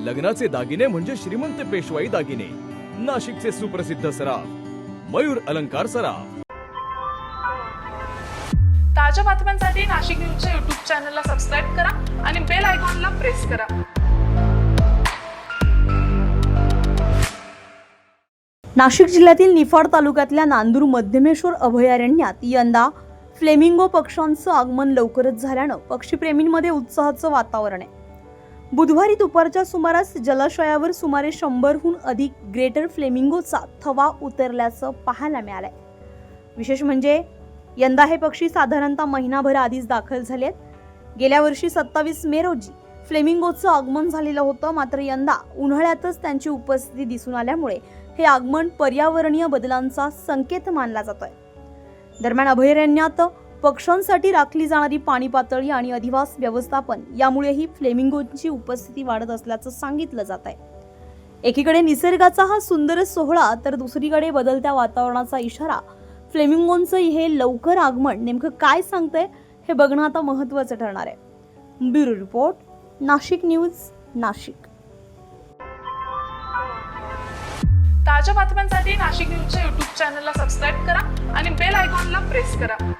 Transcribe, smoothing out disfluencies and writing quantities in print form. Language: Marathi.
लग्नाचे दागिने म्हणजे श्रीमंत पेशवाई दागिने, नाशिकचे सुप्रसिद्ध सराफ मयूर अलंकार सराफ। ताज्या बातम्यांसाठी नाशिक न्यूजच्या YouTube चॅनलला सबस्क्राईब करा आणि बेल आयकॉनला प्रेस करा। नाशिक जिल्ह्यातील निफाड तालुक्यातल्या नांदूर मध्यमेश्वर अभयारण्यात यंदा फ्लेमिंगो पक्ष्यांचं आगमन लवकरच झाल्यानं पक्षीप्रेमींमध्ये उत्साहाचं वातावरण आहे। बुधवारी दुपारच्या सुमारास जलाशयावर सुमारे 100हून अधिक ग्रेटर फ्लेमिंगोचा थवा उतरल्याचं पाहायला मिळालंय। विशेष म्हणजे यंदा हे पक्षी साधारणतः महिनाभर आधीच दाखल झालेत। गेल्या वर्षी 27 मे रोजी फ्लेमिंगोचं आगमन झालेलं होतं, मात्र यंदा उन्हाळ्यातच त्यांची उपस्थिती दिसून आल्यामुळे हे आगमन पर्यावरणीय बदलांचा संकेत मानला जातोय। दरम्यान अभयारण्यात पक्ष्यांसाठी राखली जाणारी पाणी पातळी आणि अधिवास व्यवस्थापन यामुळेही फ्लेमिंगोची उपस्थिती वाढत असल्याचं सांगितलं जात आहे। एकीकडे निसर्गाचा हा सुंदर सोहळा तर दुसरीकडे बदलत्या वातावरणाचा इशारा। फ्लेमिंगोंचं हे लवकर आगमन नेमकं काय सांगतंय हे बघणं आता महत्त्वाचं ठरणार आहे। Bureau report, Nashik news, Nashik. ताज्या बातम्यांसाठी नाशिक न्यूजच्या YouTube चॅनलला सबस्क्राईब करा आणि बेल आयकॉनला प्रेस करा।